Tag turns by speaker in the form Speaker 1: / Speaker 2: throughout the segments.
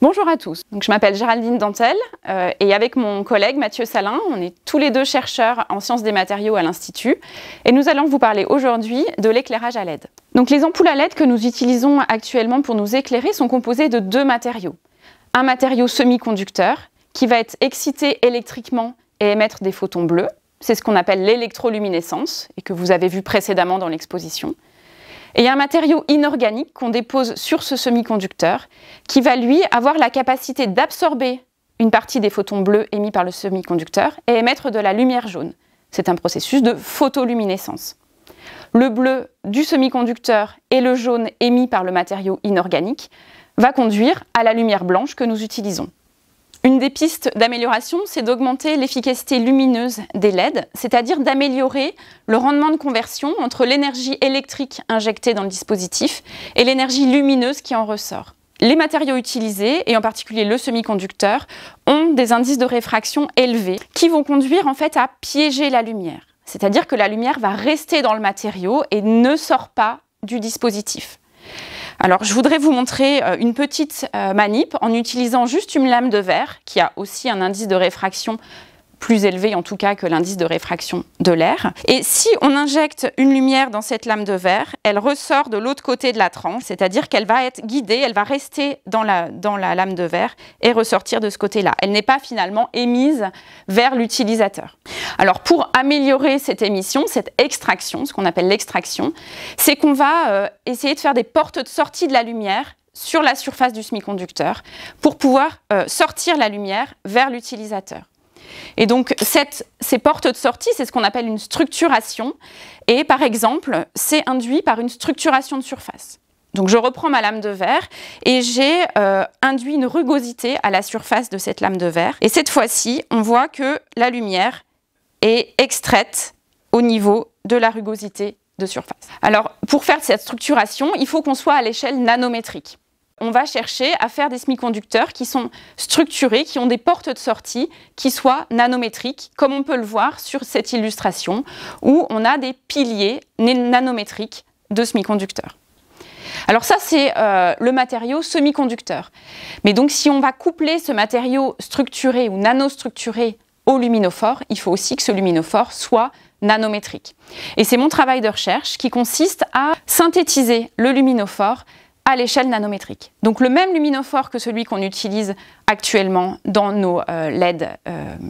Speaker 1: Bonjour à tous, je m'appelle Géraldine Dantel et avec mon collègue Mathieu Salin, on est tous les deux chercheurs en sciences des matériaux à l'Institut et nous allons vous parler aujourd'hui de l'éclairage à LED. Donc les ampoules à LED que nous utilisons actuellement pour nous éclairer sont composées de deux matériaux. Un matériau semi-conducteur qui va être excité électriquement et émettre des photons bleus, c'est ce qu'on appelle l'électroluminescence et que vous avez vu précédemment dans l'exposition. Et un matériau inorganique qu'on dépose sur ce semi-conducteur qui va lui avoir la capacité d'absorber une partie des photons bleus émis par le semi-conducteur et émettre de la lumière jaune. C'est un processus de photoluminescence. Le bleu du semi-conducteur et le jaune émis par le matériau inorganique va conduire à la lumière blanche que nous utilisons. Une des pistes d'amélioration, c'est d'augmenter l'efficacité lumineuse des LED, c'est-à-dire d'améliorer le rendement de conversion entre l'énergie électrique injectée dans le dispositif et l'énergie lumineuse qui en ressort. Les matériaux utilisés, et en particulier le semi-conducteur, ont des indices de réfraction élevés qui vont conduire en fait à piéger la lumière. C'est-à-dire que la lumière va rester dans le matériau et ne sort pas du dispositif. Alors, je voudrais vous montrer une petite manip en utilisant juste une lame de verre qui a aussi un indice de réfraction plus élevé en tout cas que l'indice de réfraction de l'air. Et si on injecte une lumière dans cette lame de verre, elle ressort de l'autre côté de la tranche, c'est-à-dire qu'elle va être guidée, elle va rester dans la lame de verre et ressortir de ce côté-là. Elle n'est pas finalement émise vers l'utilisateur. Alors pour améliorer cette émission, cette extraction, ce qu'on appelle l'extraction, c'est qu'on va essayer de faire des portes de sortie de la lumière sur la surface du semi-conducteur pour pouvoir sortir la lumière vers l'utilisateur. Et donc, ces portes de sortie, c'est ce qu'on appelle une structuration. Et par exemple, c'est induit par une structuration de surface. Donc, je reprends ma lame de verre et j'ai induit une rugosité à la surface de cette lame de verre. Et cette fois-ci, on voit que la lumière est extraite au niveau de la rugosité de surface. Alors, pour faire cette structuration, il faut qu'on soit à l'échelle nanométrique. On va chercher à faire des semi-conducteurs qui sont structurés, qui ont des portes de sortie qui soient nanométriques, comme on peut le voir sur cette illustration, où on a des piliers nanométriques de semi-conducteurs. Alors ça, c'est le matériau semi-conducteur. Mais donc, si on va coupler ce matériau structuré ou nanostructuré au luminophore, il faut aussi que ce luminophore soit nanométrique. Et c'est mon travail de recherche qui consiste à synthétiser le luminophore à l'échelle nanométrique. Donc le même luminophore que celui qu'on utilise actuellement dans nos LED,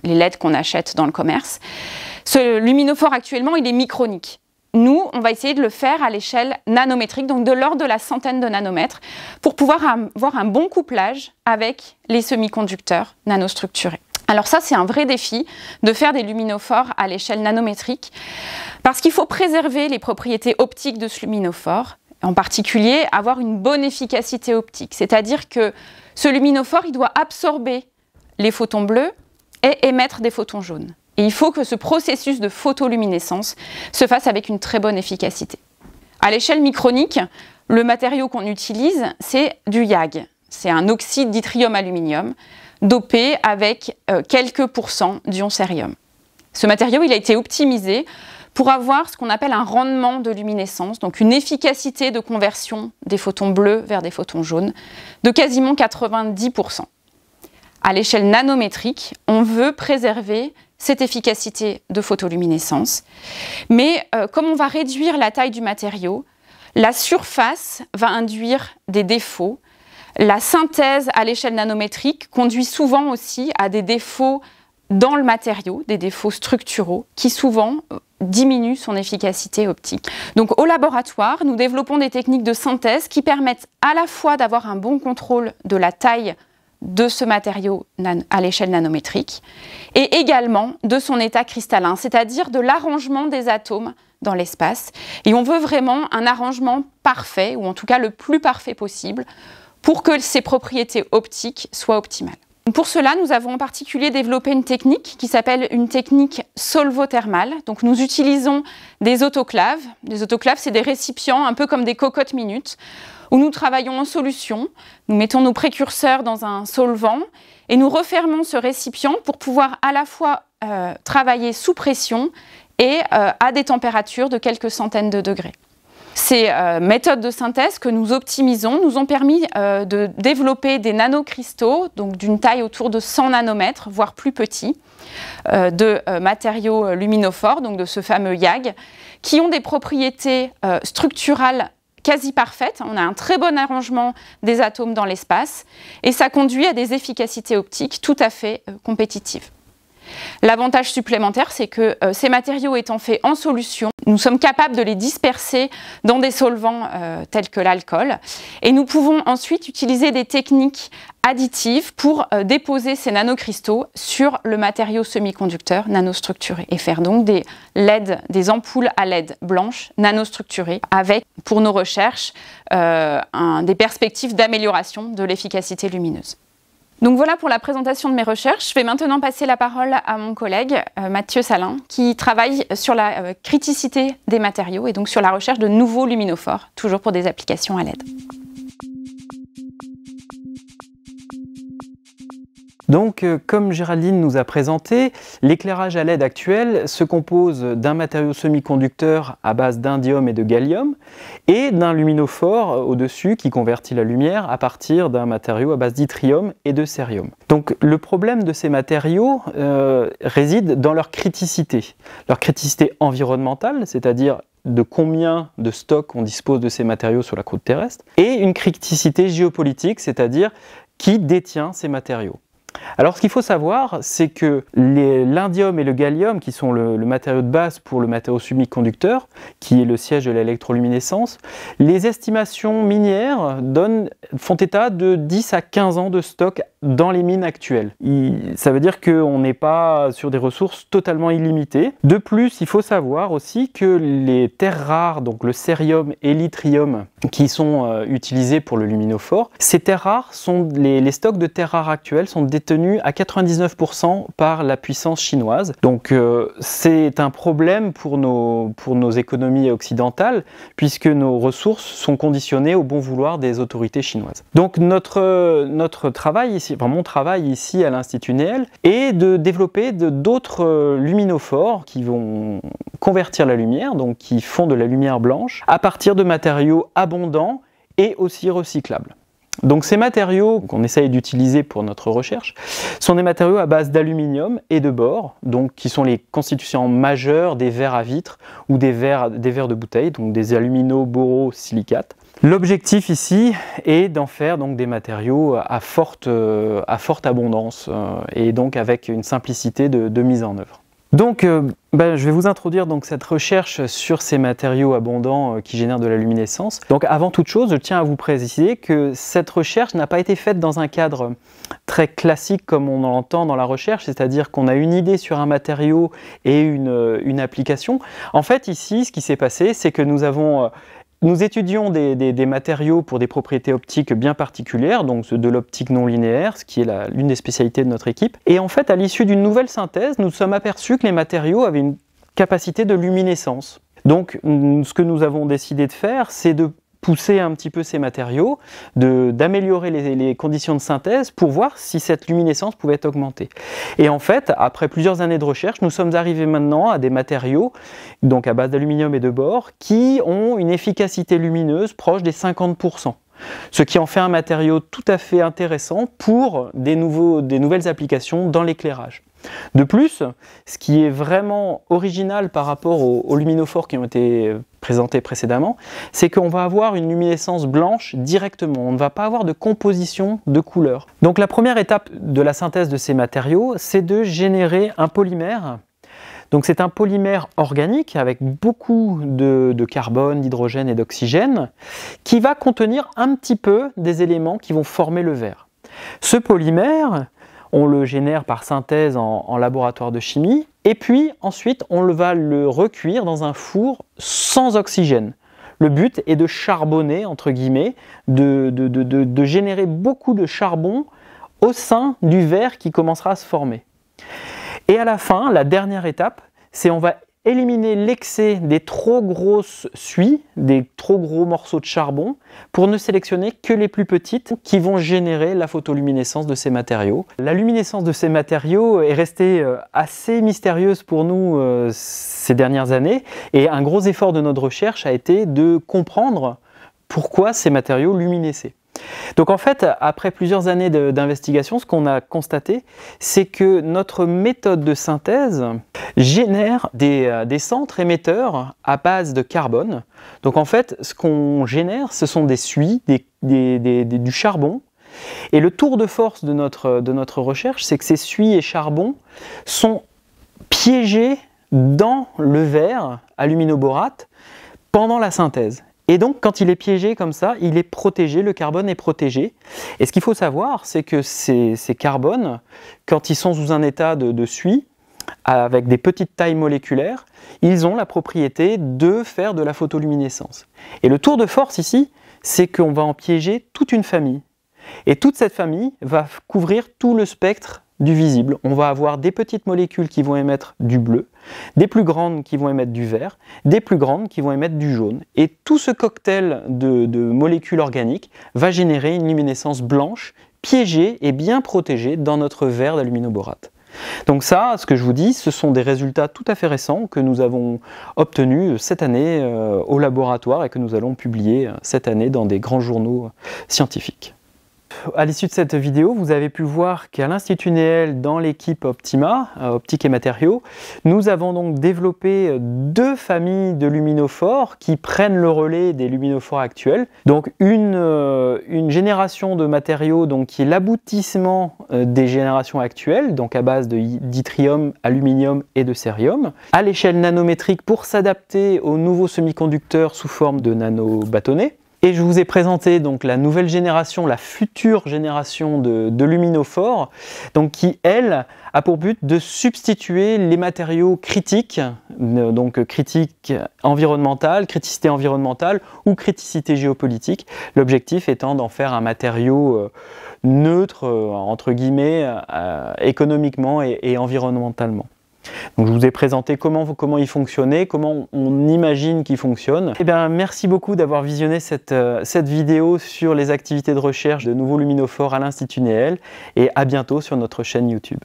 Speaker 1: les LED qu'on achète dans le commerce. Ce luminophore actuellement, il est micronique. Nous, on va essayer de le faire à l'échelle nanométrique, donc de l'ordre de la centaine de nanomètres, pour pouvoir avoir un bon couplage avec les semi-conducteurs nanostructurés. Alors ça, c'est un vrai défi de faire des luminophores à l'échelle nanométrique, parce qu'il faut préserver les propriétés optiques de ce luminophore, en particulier avoir une bonne efficacité optique, c'est-à-dire que ce luminophore, il doit absorber les photons bleus et émettre des photons jaunes. Et il faut que ce processus de photoluminescence se fasse avec une très bonne efficacité. À l'échelle micronique, le matériau qu'on utilise, c'est du YAG. C'est un oxyde d'yttrium aluminium dopé avec quelques pourcents d'ion cérium. Ce matériau, il a été optimisé pour avoir ce qu'on appelle un rendement de luminescence, donc une efficacité de conversion des photons bleus vers des photons jaunes de quasiment 90%. À l'échelle nanométrique, on veut préserver cette efficacité de photoluminescence, mais comme on va réduire la taille du matériau, la surface va induire des défauts. La synthèse à l'échelle nanométrique conduit souvent aussi à des défauts dans le matériau, des défauts structuraux qui souvent diminue son efficacité optique. Donc au laboratoire, nous développons des techniques de synthèse qui permettent à la fois d'avoir un bon contrôle de la taille de ce matériau à l'échelle nanométrique et également de son état cristallin, c'est-à-dire de l'arrangement des atomes dans l'espace. Et on veut vraiment un arrangement parfait, ou en tout cas le plus parfait possible, pour que ces propriétés optiques soient optimales. Pour cela, nous avons en particulier développé une technique qui s'appelle une technique solvothermale. Donc nous utilisons des autoclaves. Des autoclaves, c'est des récipients un peu comme des cocottes minutes, où nous travaillons en solution. Nous mettons nos précurseurs dans un solvant et nous refermons ce récipient pour pouvoir à la fois travailler sous pression et à des températures de quelques centaines de degrés. Ces méthodes de synthèse que nous optimisons nous ont permis de développer des nanocristaux, donc d'une taille autour de 100 nanomètres, voire plus petits, de matériaux luminophores, donc de ce fameux YAG, qui ont des propriétés structurales quasi parfaites. On a un très bon arrangement des atomes dans l'espace et ça conduit à des efficacités optiques tout à fait compétitives. L'avantage supplémentaire, c'est que ces matériaux étant faits en solution, nous sommes capables de les disperser dans des solvants tels que l'alcool et nous pouvons ensuite utiliser des techniques additives pour déposer ces nanocristaux sur le matériau semi-conducteur nanostructuré et faire donc des LED, des ampoules à LED blanches nanostructurées avec, pour nos recherches, des perspectives d'amélioration de l'efficacité lumineuse. Donc voilà pour la présentation de mes recherches. Je vais maintenant passer la parole à mon collègue Mathieu Salin qui travaille sur la criticité des matériaux et donc sur la recherche de nouveaux luminophores, toujours pour des applications à LED.
Speaker 2: Donc, comme Géraldine nous a présenté, l'éclairage à LED actuel se compose d'un matériau semi-conducteur à base d'indium et de gallium et d'un luminophore au-dessus qui convertit la lumière à partir d'un matériau à base d'yttrium et de cérium. Donc, le problème de ces matériaux réside dans leur criticité environnementale, c'est-à-dire de combien de stocks on dispose de ces matériaux sur la croûte terrestre, et une criticité géopolitique, c'est-à-dire qui détient ces matériaux. Alors ce qu'il faut savoir, c'est que l'indium et le gallium, qui sont le matériau de base pour le matériau semi-conducteur, qui est le siège de l'électroluminescence, les estimations minières font état de 10 à 15 ans de stock dans les mines actuelles. Ça veut dire qu'on n'est pas sur des ressources totalement illimitées. De plus, il faut savoir aussi que les terres rares, donc le cérium et l'yttrium, qui sont utilisés pour le luminophore, ces terres rares les stocks de terres rares actuels sont détenus à 99% par la puissance chinoise. Donc c'est un problème pour nos économies occidentales, puisque nos ressources sont conditionnées au bon vouloir des autorités chinoises. Donc notre travail ici, enfin mon travail ici à l'Institut Néel, est de développer d'autres luminophores qui vont convertir la lumière, donc qui font de la lumière blanche, à partir de matériaux abondants et aussi recyclables. Donc ces matériaux qu'on essaye d'utiliser pour notre recherche sont des matériaux à base d'aluminium et de bore, donc qui sont les constituants majeurs des verres à vitre ou des verres de bouteille, donc des alumino-borosilicates. L'objectif ici est d'en faire donc des matériaux à forte abondance et donc avec une simplicité de mise en œuvre. Donc, je vais vous introduire donc cette recherche sur ces matériaux abondants qui génèrent de la luminescence. Donc, avant toute chose, je tiens à vous préciser que cette recherche n'a pas été faite dans un cadre très classique comme on l'entend dans la recherche, c'est-à-dire qu'on a une idée sur un matériau et une application. En fait, ici, ce qui s'est passé, c'est que nous étudions des matériaux pour des propriétés optiques bien particulières, donc de l'optique non linéaire, ce qui est l'une des spécialités de notre équipe. Et en fait, à l'issue d'une nouvelle synthèse, nous nous sommes aperçus que les matériaux avaient une capacité de luminescence. Donc, ce que nous avons décidé de faire, c'est de pousser un petit peu ces matériaux, d'améliorer les conditions de synthèse pour voir si cette luminescence pouvait être augmentée. Et en fait, après plusieurs années de recherche, nous sommes arrivés maintenant à des matériaux, donc à base d'aluminium et de bore, qui ont une efficacité lumineuse proche des 50%. Ce qui en fait un matériau tout à fait intéressant pour des nouvelles applications dans l'éclairage. De plus, ce qui est vraiment original par rapport aux luminophores qui ont été présentés précédemment, c'est qu'on va avoir une luminescence blanche directement, on ne va pas avoir de composition de couleurs. Donc la première étape de la synthèse de ces matériaux, c'est de générer un polymère. Donc c'est un polymère organique avec beaucoup de carbone, d'hydrogène et d'oxygène qui va contenir un petit peu des éléments qui vont former le verre. Ce polymère, on le génère par synthèse en laboratoire de chimie et puis ensuite on va le recuire dans un four sans oxygène. Le but est de charbonner, entre guillemets, de générer beaucoup de charbon au sein du verre qui commencera à se former. Et à la fin, la dernière étape, c'est on va éliminer l'excès des trop grosses suies, des trop gros morceaux de charbon, pour ne sélectionner que les plus petites qui vont générer la photoluminescence de ces matériaux. La luminescence de ces matériaux est restée assez mystérieuse pour nous ces dernières années, et un gros effort de notre recherche a été de comprendre pourquoi ces matériaux luminescentaient. Donc en fait, après plusieurs années d'investigation, ce qu'on a constaté, c'est que notre méthode de synthèse génère des centres émetteurs à base de carbone. Donc en fait, ce qu'on génère, ce sont des suies, du charbon. Et le tour de force de notre recherche, c'est que ces suies et charbons sont piégés dans le verre aluminoborate pendant la synthèse. Et donc, quand il est piégé comme ça, il est protégé, le carbone est protégé. Et ce qu'il faut savoir, c'est que ces carbones, quand ils sont sous un état de suie, avec des petites tailles moléculaires, ils ont la propriété de faire de la photoluminescence. Et le tour de force ici, c'est qu'on va en piéger toute une famille. Et toute cette famille va couvrir tout le spectre du visible. On va avoir des petites molécules qui vont émettre du bleu, des plus grandes qui vont émettre du vert, des plus grandes qui vont émettre du jaune. Et tout ce cocktail de molécules organiques va générer une luminescence blanche, piégée et bien protégée dans notre verre d'aluminoborate. Donc ça, ce que je vous dis, ce sont des résultats tout à fait récents que nous avons obtenus cette année au laboratoire et que nous allons publier cette année dans des grands journaux scientifiques. À l'issue de cette vidéo, vous avez pu voir qu'à l'Institut Néel, dans l'équipe Optima, optique et matériaux, nous avons donc développé deux familles de luminophores qui prennent le relais des luminophores actuels. Donc une génération de matériaux donc, qui est l'aboutissement des générations actuelles, donc à base d'yttrium, aluminium et de cérium, à l'échelle nanométrique pour s'adapter aux nouveaux semi-conducteurs sous forme de nanobâtonnets. Et je vous ai présenté donc la nouvelle génération, la future génération de luminophores, donc qui, elle, a pour but de substituer les matériaux critiques, donc critique environnementale, criticité environnementale ou criticité géopolitique. L'objectif étant d'en faire un matériau neutre, entre guillemets, économiquement et environnementalement. Donc je vous ai présenté comment il fonctionnait, comment on imagine qu'il fonctionne. Eh bien, merci beaucoup d'avoir visionné cette vidéo sur les activités de recherche de nouveaux luminophores à l'Institut Néel et à bientôt sur notre chaîne YouTube.